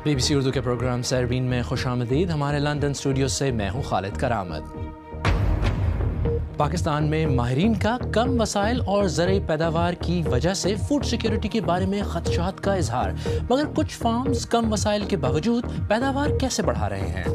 BBC Urdu के programme Sarveen में खुशामदीद। हमारे लंदन स्टूडियो से मैं हूँ खालिद करामत। पाकिस्तान में माहिरीन का कम वसाइल और ज़रई पैदावार की वजह से फूड सिक्योरिटी के बारे में खदशात का इजहार, मगर कुछ फार्म्स कम वसाइल के बावजूद पैदावार कैसे बढ़ा रहे हैं।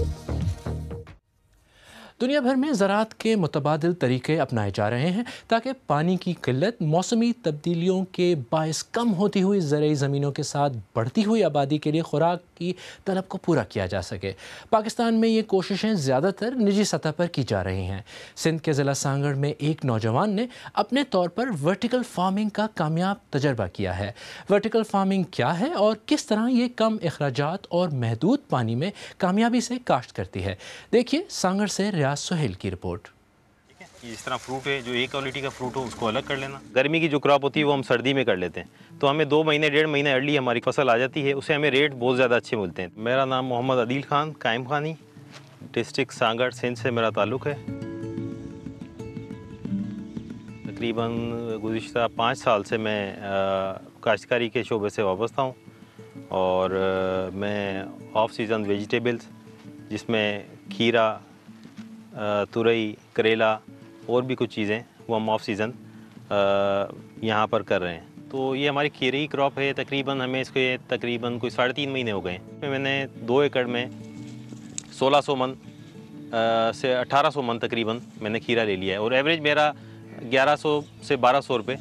दुनिया भर में ज़राअत के मुतबादिल तरीके अपनाए जा रहे हैं ताकि पानी की किल्लत, मौसमी तब्दीलियों के बायस कम होती हुई ज़रई ज़मीनों के साथ बढ़ती हुई आबादी के लिए खुराक की तलब को पूरा किया जा सके। पाकिस्तान में ये कोशिशें ज़्यादातर निजी सतह पर की जा रही हैं। सिंध के ज़िला सांगड़ में एक नौजवान ने अपने तौर पर वर्टिकल फार्मिंग का कामयाब तजर्बा किया है। वर्टिकल फार्मिंग क्या है और किस तरह ये कम अखराजात और महदूद पानी में कामयाबी से काश्त करती है, देखिए सांगड़ से रियाज सोहेल की रिपोर्ट। इस तरह फ्रूट है, जो एक क्वालिटी का फ्रूट हो उसको अलग कर लेना। गर्मी की जो क्रॉप होती है वो हम सर्दी में कर लेते हैं, तो हमें 2 महीने 1.5 महीने अर्ली हमारी फसल आ जाती है, उससे हमें रेट बहुत ज़्यादा अच्छे मिलते हैं। मेरा नाम मोहम्मद अदील खान कायम खानी, डिस्ट्रिक्ट सांगड़ सिंध से मेरा ताल्लुक़ है। तकरीबन गुज़िश्ता 5 साल से मैं काश्तकारी के शोबे से वाबस्ता हूँ और मैं ऑफ सीज़न वेजिटेबल्स जिसमें खीरा, तुरई, करेला और भी कुछ चीज़ें वो हम ऑफ सीज़न यहाँ पर कर रहे हैं। तो ये हमारी खीरे की क्रॉप है। तकरीबन हमें इसके तकरीबन कोई 3.5 महीने हो गए हैं। मैंने 2 एकड़ में 1600 मन से 1800 मन तकरीबन मैंने खीरा ले लिया है और एवरेज मेरा 1100 से 1200 रुपये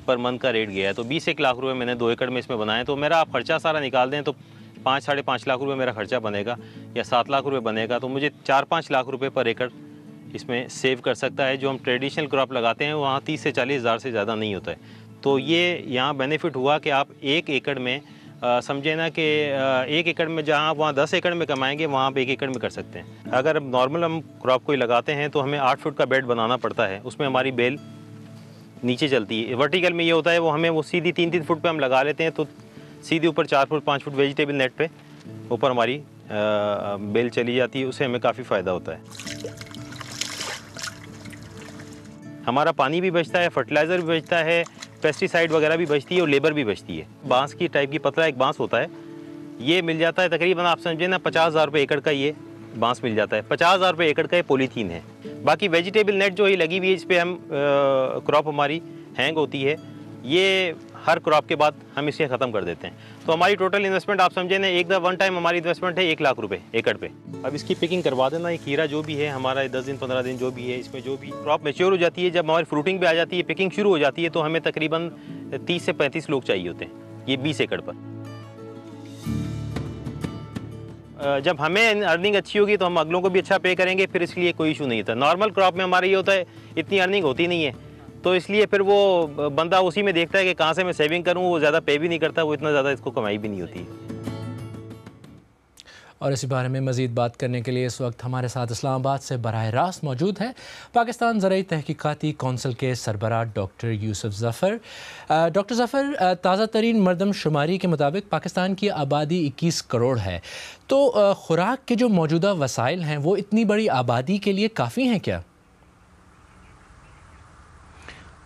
पर मन का रेट गया है। तो 20-1 लाख रुपये मैंने 2 एकड़ में इसमें बनाए। तो मेरा आप ख़र्चा सारा निकाल दें तो 5-5.5 लाख रुपए मेरा खर्चा बनेगा या 7 लाख रुपए बनेगा। तो मुझे 4-5 लाख रुपए पर एकड़ इसमें सेव कर सकता है। जो हम ट्रेडिशनल क्रॉप लगाते हैं वहाँ 30 से 40 हज़ार से ज़्यादा नहीं होता है। तो ये यहाँ बेनिफिट हुआ कि आप 1 एकड़ में समझे ना कि 1 एकड़ में जहाँ आप वहाँ 10 एकड़ में कमाएंगे वहाँ आप 1 एकड़ में कर सकते हैं। अगर नॉर्मल हम क्रॉप कोई लगाते हैं तो हमें 8 फुट का बेड बनाना पड़ता है, उसमें हमारी बेल नीचे चलती है। वर्टिकल में ये होता है वो सीधी 3-3 फुट पर हम लगा लेते हैं, तो सीधे ऊपर 4 फुट 5 फुट वेजिटेबल नेट पे ऊपर हमारी बेल चली जाती है, उससे हमें काफ़ी फ़ायदा होता है। हमारा पानी भी बचता है, फर्टिलाइज़र भी बचता है, पेस्टिसाइड वगैरह भी बचती है और लेबर भी बचती है। बांस की टाइप की पतला एक बांस होता है, ये मिल जाता है तकरीबन आप समझे ना 50,000 रुपये एकड़ का ये बांस मिल जाता है। 50,000 रुपये एकड़ का ये पॉलीथीन है। बाकी वेजिटेबल नेट जो ही लगी हुई है इस पर हम क्रॉप हमारी हैंग होती है, ये हर क्रॉप के बाद हम इसे ख़त्म कर देते हैं। तो हमारी टोटल इन्वेस्टमेंट आप समझे ना एक वन टाइम हमारी इन्वेस्टमेंट है 1 लाख रुपए एकड़ पे। अब इसकी पिकिंग करवा देना। ये खीरा जो भी है हमारा 10 दिन 15 दिन जो भी है, इसमें जो भी क्रॉप मैच्योर हो जाती है, जब हमारी फ्रूटिंग पे आ जाती है, पिकिंग शुरू हो जाती है, तो हमें तकरीबन 30 से 35 लोग चाहिए होते हैं ये 20 एकड़ पर। जब हमें अर्निंग अच्छी होगी तो हम अगलों को भी अच्छा पे करेंगे, फिर इसलिए कोई इशू नहीं होता। नॉर्मल क्रॉप में हमारा ये होता है इतनी अर्निंग होती नहीं है, तो इसलिए फिर वो बंदा उसी में देखता है कि कहाँ से मैं सेविंग करूँ, वो ज़्यादा पे भी नहीं करता, वो इतना ज़्यादा इसको कमाई भी नहीं होती है। और इसी बारे में मज़ीद बात करने के लिए इस वक्त हमारे साथ इस्लामाबाद से बराह रास्त मौजूद है पाकिस्तान ज़रई तहकीकाती कौंसिल के सरबराह डॉक्टर यूसुफ ज़फ़र। डॉक्टर ज़फ़र, ताज़ा तरीन मरदमशुमारी के मुताबिक पाकिस्तान की आबादी 21 करोड़ है, तो खुराक के जो मौजूदा वसाइल हैं वो इतनी बड़ी आबादी के लिए काफ़ी हैं क्या?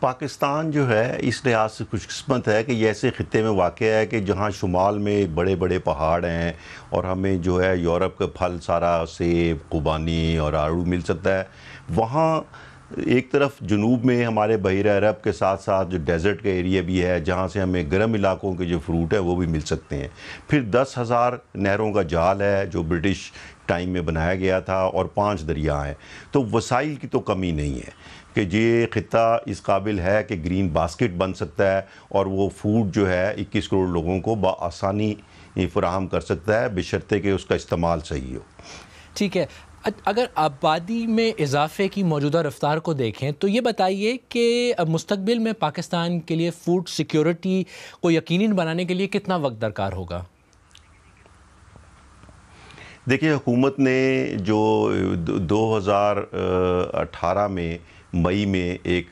पाकिस्तान जो है इस लिहाज से खुशकिस्मत है कि ये ऐसे ख़ित्ते में वाक़या है कि जहाँ शुमाल में बड़े बड़े पहाड़ हैं और हमें जो है यूरोप का फल सारा सेब, खुबानी और आड़ू मिल सकता है। वहाँ एक तरफ जुनूब में हमारे बहिरा अरब के साथ साथ जो डेज़र्ट का एरिया भी है, जहाँ से हमें गर्म इलाकों के जो फ्रूट है वो भी मिल सकते हैं। फिर 10,000 नहरों का जाल है जो ब्रिटिश टाइम में बनाया गया था और 5 दरिया हैं, तो वसाइल की तो कमी नहीं है कि ये ख़ित्ता इस काबिल है कि ग्रीन बास्केट बन सकता है और वो फूड जो है 21 करोड़ लोगों को बआसानी फ़राहम कर सकता है, बशर्ते कि उसका इस्तेमाल सही हो। ठीक है, अगर आबादी में इजाफे की मौजूदा रफ्तार को देखें तो ये बताइए कि मुस्तकबिल में पाकिस्तान के लिए फूड सिक्योरिटी को यकीनी बनाने के लिए कितना वक्त दरकार होगा? देखिए, हुकूमत ने जो 2018 में मई में एक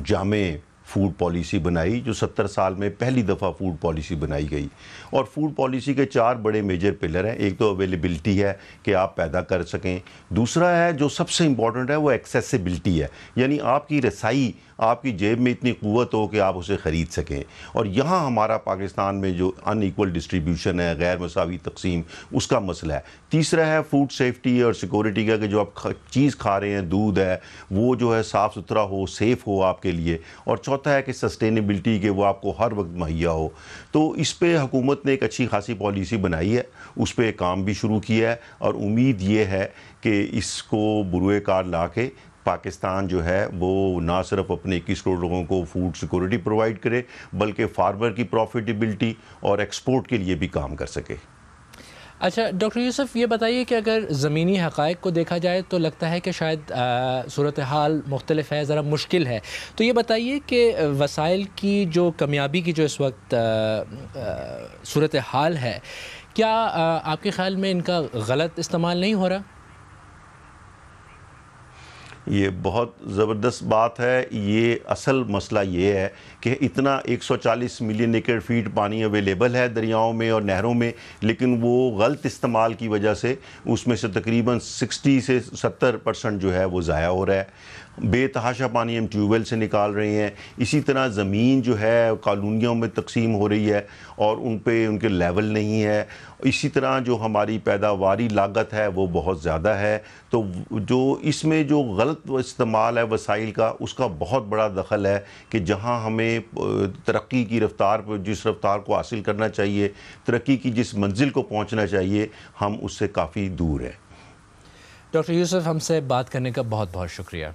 जामे फूड पॉलिसी बनाई, जो 70 साल में पहली दफ़ा फूड पॉलिसी बनाई गई। और फूड पॉलिसी के 4 बड़े मेजर पिलर हैं। एक तो अवेलेबिलिटी है कि आप पैदा कर सकें, दूसरा है जो सबसे इम्पॉर्टेंट है वो एक्सेसिबिलिटी है, यानी आपकी रसाई आपकी जेब में इतनी क़ुव्वत हो कि आप उसे ख़रीद सकें। और यहाँ हमारा पाकिस्तान में जो अनइक्वल डिस्ट्रीब्यूशन है, गैर मसावी तकसीम, उसका मसला है। तीसरा है फूड सेफ्टी और सिक्योरिटी का, कि जो आप चीज़ खा रहे हैं, दूध है, वो जो है साफ़ सुथरा हो, सेफ़ हो आपके लिए। और चौथा है कि सस्टेनेबिलिटी, के वो आपको हर वक्त मुहैया हो। तो इस पे हुकूमत ने एक अच्छी खासी पॉलिसी बनाई है, उस पर काम भी शुरू किया है, और उम्मीद ये है कि इसको बुरुए कार ला के पाकिस्तान जो है वो ना सिर्फ अपने 21 करोड़ लोगों को फूड सिक्योरिटी प्रोवाइड करे, बल्कि फार्मर की प्रॉफिटेबिलिटी और एक्सपोर्ट के लिए भी काम कर सके। अच्छा डॉक्टर यूसुफ, ये बताइए कि अगर ज़मीनी हक़ाइक़ को देखा जाए तो लगता है कि शायद सूरत हाल मुख्तलिफ है, ज़रा मुश्किल है। तो ये बताइए कि वसाइल की जो कमियाबी की जो इस वक्त सूरत हाल है, क्या आपके ख़्याल में इनका गलत इस्तेमाल नहीं हो रहा? ये बहुत ज़बरदस्त बात है। ये असल मसला ये है कि इतना 140 मिलियन एकड़ फीट पानी अवेलेबल है दरियाओं में और नहरों में, लेकिन वो गलत इस्तेमाल की वजह से उसमें से तकरीबन 60 से 70% जो है वो ज़ाया हो रहा है। बेतहाशा पानी हम ट्यूबवेल से निकाल रहे हैं। इसी तरह ज़मीन जो है कॉलोनियों में तकसीम हो रही है और उन पे उनके लेवल नहीं है। इसी तरह जो हमारी पैदावारी लागत है वो बहुत ज़्यादा है। तो जो इसमें जो गलत इस्तेमाल है वसाइल का, उसका बहुत बड़ा दखल है कि जहाँ हमें तरक्की की रफ़्तार पर, जिस रफ़्तार को हासिल करना चाहिए, तरक्की की जिस मंजिल को पहुँचना चाहिए, हम उससे काफ़ी दूर हैं। डॉक्टर यूसुफ, हमसे बात करने का बहुत बहुत शुक्रिया।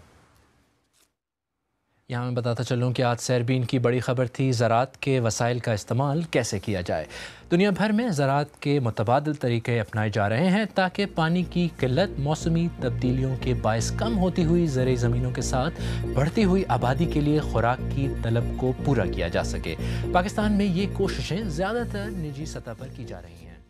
यहाँ मैं बताता चलूँ कि आज सैरबीन की बड़ी ख़बर थी, ज़राअत के वसाइल का इस्तेमाल कैसे किया जाए। दुनिया भर में ज़राअत के मुतबादिल तरीक़े अपनाए जा रहे हैं ताकि पानी की किल्लत मौसमी तब्दीलियों के बायस कम होती हुई ज़रई ज़मीनों के साथ बढ़ती हुई आबादी के लिए खुराक की तलब को पूरा किया जा सके। पाकिस्तान में ये कोशिशें ज़्यादातर निजी सतह पर की जा रही हैं।